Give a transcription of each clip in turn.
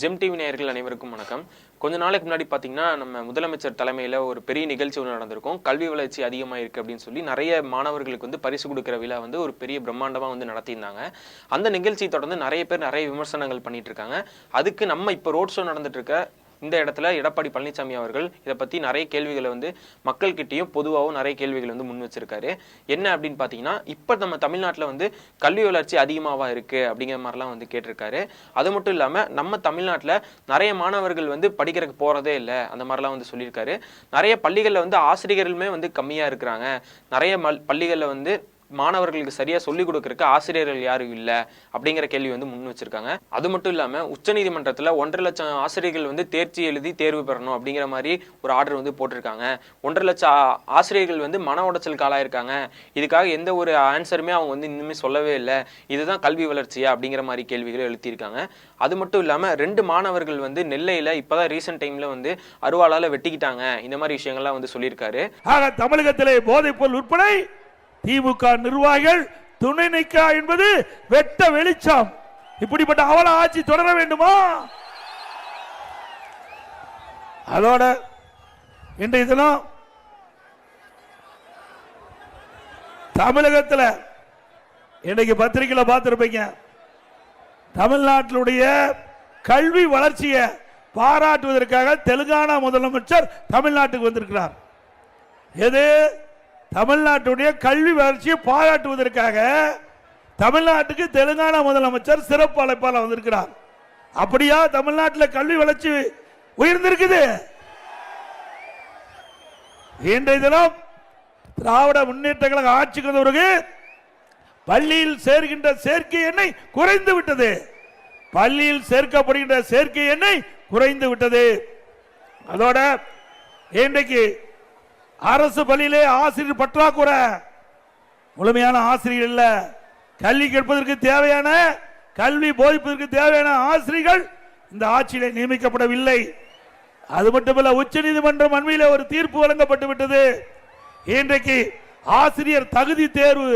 GeM TV நேயர்கள் அனைவருக்கும் வணக்கம். கொஞ்ச நாளைக்கு முன்னாடி பார்த்தீங்கன்னா நம்ம முதலமைச்சர் தலைமையில் ஒரு பெரிய நிகழ்ச்சி ஒன்று நடந்திருக்கும். கல்வி வளர்ச்சி அதிகமாக இருக்குது அப்படின்னு சொல்லி நிறைய மாணவர்களுக்கு பரிசு கொடுக்குற விழா ஒரு பெரிய பிரம்மாண்டமாக நடத்தியிருந்தாங்க. அந்த நிகழ்ச்சி தொடர்ந்து நிறைய பேர் நிறைய விமர்சனங்கள் பண்ணிட்டு இருக்காங்க. அதுக்கு நம்ம இப்போ ரோட் ஷோ நடந்துட்டு இருக்க இந்த இடத்துல எடப்பாடி பழனிசாமி அவர்கள் இதை பற்றி நிறைய கேள்விகளை மக்கள்கிட்டையும் பொதுவாகவும் நிறைய கேள்விகள் முன் வச்சிருக்காரு. என்ன அப்படின்னு பார்த்தீங்கன்னா, இப்போ நம்ம தமிழ்நாட்டில் கல்வி வளர்ச்சி அதிகமாக இருக்குது அப்படிங்கிற மாதிரிலாம் கேட்டிருக்காரு. அது மட்டும் இல்லாமல் நம்ம தமிழ்நாட்டில் நிறைய மாணவர்கள் படிக்கிறதுக்கு போகிறதே இல்லை அந்த மாதிரிலாம் சொல்லியிருக்காரு. நிறைய பள்ளிகளில் ஆசிரியர்களுமே கம்மியாக இருக்கிறாங்க. நிறைய பள்ளிகளில் மாணவர்களுக்கு சரியா சொல்லிக் கொடுக்கறதுக்கு ஆசிரியர்கள் யாரும் இல்லை அப்படிங்கிற கேள்வி முன் வச்சிருக்காங்க. அது மட்டும் இல்லாம உச்சநீதிமன்றத்தில் 1.5 லட்சம் ஆசிரியர்கள் தேர்ச்சி எழுதி தேர்வு பெறணும் அப்படிங்கிற மாதிரி ஒரு ஆர்டர் போட்டிருக்காங்க. 1.5 லட்சம் ஆசிரியர்கள் மன உடைச்சல் காலாயிருக்காங்க. இதுக்காக எந்த ஒரு ஆன்சருமே அவங்க இன்னுமே சொல்லவே இல்லை. இதுதான் கல்வி வளர்ச்சியா அப்படிங்கிற மாதிரி கேள்விகளை எழுத்தியிருக்காங்க. அது மட்டும் இல்லாம 2 மாணவர்கள் நெல்லையில இப்பதான் ரீசெண்ட் டைம்ல அருவாளால வெட்டிக்கிட்டாங்க. இந்த மாதிரி விஷயங்கள்லாம் சொல்லியிருக்காரு. தமிழகத்திலே போதைப் பொருள் விற்பனை திமுக நிர்வாகிகள் துணை நிற்க என்பது வெட்ட வெளிச்சம். இப்படிப்பட்ட அவல ஆட்சி தொடர வேண்டுமா? அதோட இன்றைய தினம் தமிழகத்தில் இன்னைக்கு பத்திரிகையில் பார்த்திருப்பீங்க, தமிழ்நாட்டினுடைய கல்வி வளர்ச்சியை பாராட்டுவதற்காக தெலுங்கானா முதலமைச்சர் தமிழ்நாட்டுக்கு வந்திருக்கிறார். எது? தமிழ்நாட்டுடைய கல்வி வளர்ச்சியை பாராட்டுவதற்காக தமிழ்நாட்டுக்கு தெலுங்கானா முதலமைச்சர் சிறப்பு அழைப்பாளர் வந்திருக்கிறார். அப்படியா தமிழ்நாட்டில் கல்வி வளர்ச்சி உயர்ந்திருக்குது? இன்றைய தினம் திராவிட முன்னேற்ற கழக ஆட்சிக்கு வந்தவருக்கு பள்ளியில் சேர்க்கின்ற சேர்க்கை எண்ணெய் குறைந்து விட்டது. பள்ளியில் சேர்க்கப்படுகின்ற சேர்க்கை எண்ணெய் குறைந்து விட்டது. அதோட இன்றைக்கு அரசு பள்ளியிலே ஆசிரியர் பற்றாக்குறை, முழுமையான ஆசிரியர் இல்ல. கல்வி கேட்பதற்கு தேவையான கல்வி போதிப்பதற்கு தேவையான ஆசிரியர்கள் இந்த ஆட்சியிலே நியமிக்கப்படவில்லை. அது மட்டுமல்ல, உச்ச நீதிமன்றம் அண்மையிலே ஒரு தீர்ப்பு வழங்கப்பட்டு விட்டது. இன்றைக்கு ஆசிரியர் தகுதி தேர்வு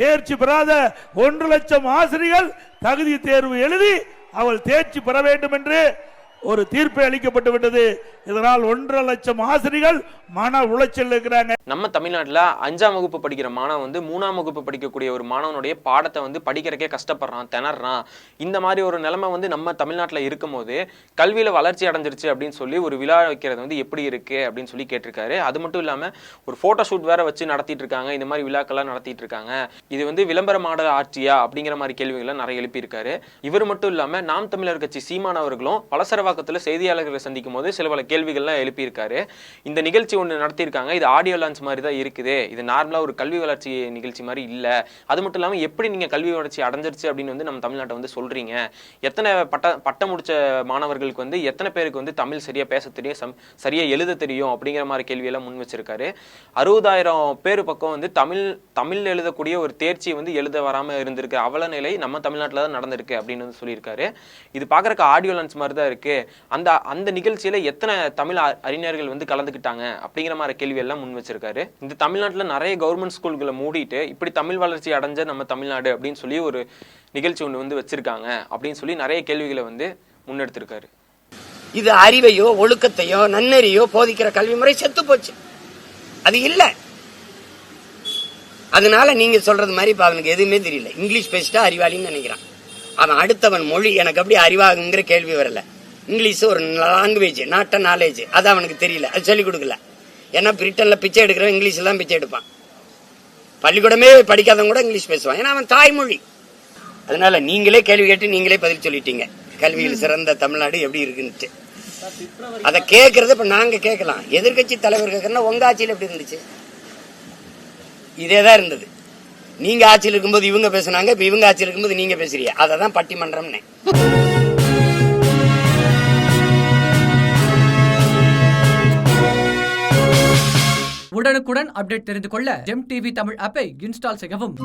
தேர்ச்சி பெறாத 1 லட்சம் ஆசிரியர்கள் தகுதி தேர்வு எழுதி அவள் தேர்ச்சி பெற வேண்டும் என்று ஒரு தீர்ப்பு அளிக்கப்பட்டு விட்டது. இதனால் 1.5 லட்சம் ஆசிரியர்கள் மன உளைச்சல் இருக்கிறாங்க. நம்ம தமிழ்நாட்டில் 5ஆம் வகுப்பு படிக்கிற மாணவன் 3ஆம் வகுப்பு படிக்கக்கூடிய ஒரு மாணவனுடைய பாடத்தை படிக்கிறக்கே கஷ்டப்படுறான், திணறான். இந்த மாதிரி ஒரு நிலைமை நம்ம தமிழ்நாட்டில் இருக்கும் போது கல்வியில வளர்ச்சி அடைஞ்சிருச்சு அப்படின்னு சொல்லி ஒரு விழா வைக்கிறது எப்படி இருக்கு அப்படின்னு சொல்லி கேட்டிருக்காரு. அது மட்டும் இல்லாம ஒரு போட்டோ ஷூட் வேற வச்சு நடத்திட்டு இருக்காங்க. இந்த மாதிரி விழாக்கள்லாம் நடத்திட்டு இருக்காங்க. இது விளம்பர மாடல் ஆட்சியா அப்படிங்கிற மாதிரி கேள்விகளை நிறைய எழுப்பியிருக்காரு. இவர் மட்டும் இல்லாம நாம் தமிழர் கட்சி சீமான் அவர்களும் பலசரவாக்கத்தில் செய்தியாளர்களை சந்திக்கும் போது சில பல கேள்விகள்லாம் எழுப்பியிருக்காரு. இந்த நிகழ்ச்சி ஒன்று நடத்தியிருக்காங்க. இது ஆடியோ லான்ச் மாதிரி தான் இருக்குது. இது நார்மலா ஒரு கல்வி வளர்ச்சி நிகழ்ச்சி மாதிரி இல்ல. அது மட்டும் இல்லாமல் எப்படி நீங்க கல்வி வளர்ச்சி அடைஞ்சிருச்சு அப்படின்னு நம்ம தமிழ்நாட்டை சொல்றீங்க? எத்தனை பட்டம் முடிச்ச மாணவர்களுக்கு எத்தனை பேருக்கு தமிழ் சரியா பேச தெரியும், சரியா எழுத தெரியும் அப்படிங்கிற மாதிரி கேள்வியெல்லாம் முன் வச்சிருக்காரு. 60,000 பேர் பக்கம் தமிழ் எழுதக்கூடிய ஒரு தேர்ச்சி எழுத வராம இருந்திருக்கு. அவல நிலை நம்ம தமிழ்நாட்டில் தான் நடந்திருக்கு அப்படின்னு சொல்லியிருக்காரு. இது பாக்குறதுக்கு ஆடியோ லான்ச் மாதிரி தான் இருக்கு. அந்த நிகழ்ச்சியில எத்தனை தமிழ் அறிஞர்கள் கலந்துக்கிட்டாங்க அப்படிங்கிற மாதிரி கேள்வி எல்லாம் முன் வச்சிருக்காரு. இந்த தமிழ்நாட்டில் நிறைய கவர்மெண்ட் ஸ்கூல்களை மூடிட்டு இப்படி தமிழ் வளர்ச்சி அடைஞ்ச நம்ம தமிழ்நாடு அப்படின்னு சொல்லி ஒரு நிகழ்ச்சி ஒன்று வச்சிருக்காங்க அப்படின்னு சொல்லி நிறைய கேள்விகளை முன்னெடுத்திருக்காரு. இது அறிவையோ ஒழுக்கத்தையோ நன்னறியோ போதிக்கிற கல்வி முறை செத்து போச்சு. அது இல்ல. அதனால நீங்க சொல்றது மாதிரி இப்ப அவனுக்கு எதுவுமே தெரியல. இங்கிலீஷ் பேசிட்டா அறிவாளின்னு நினைக்கிறான். அவன் அடுத்தவன் மொழி எனக்கு அப்படி அறிவாகுங்கிற கேள்வி வரல. இங்கிலீஷ் ஒரு லாங்குவேஜ், நாட் அ நாலேஜ். அது அவனுக்கு தெரியல, அது சொல்லிக் கொடுக்கல. ஏன்னா பிரிட்டன்ல பிச்சை எடுக்கிறவன் இங்கிலீஷ் எல்லாம் பிச்சை எடுப்பான். பள்ளிக்கூடமே படிக்காதவன் கூட இங்கிலீஷ் பேசுவான். ஏன்னா அவன் தாய்மொழி. அதனால நீங்களே கேள்வி கேட்டு நீங்களே பதில் சொல்லிட்டீங்க. கல்வியில் சிறந்த தமிழ்நாடு எப்படி இருக்குன்னு அதை கேட்கறது இப்ப நாங்க கேட்கலாம். எதிர்கட்சி தலைவர் கேட்கறா உங்க ஆட்சியில் எப்படி இருந்துச்சு? இதேதான் இருந்தது. நீங்க ஆட்சியில் இருக்கும்போது இவங்க பேசுனாங்க, இப்ப இவங்க ஆட்சியில் இருக்கும்போது நீங்க பேசுறீங்க. அததான் பட்டிமன்றம்னு. உடனுக்குடன் அப்டேட் தெரிந்து கொள்ள ஜெம் டிவி தமிழ் ஆப்பை இன்ஸ்டால் செய்யவும்.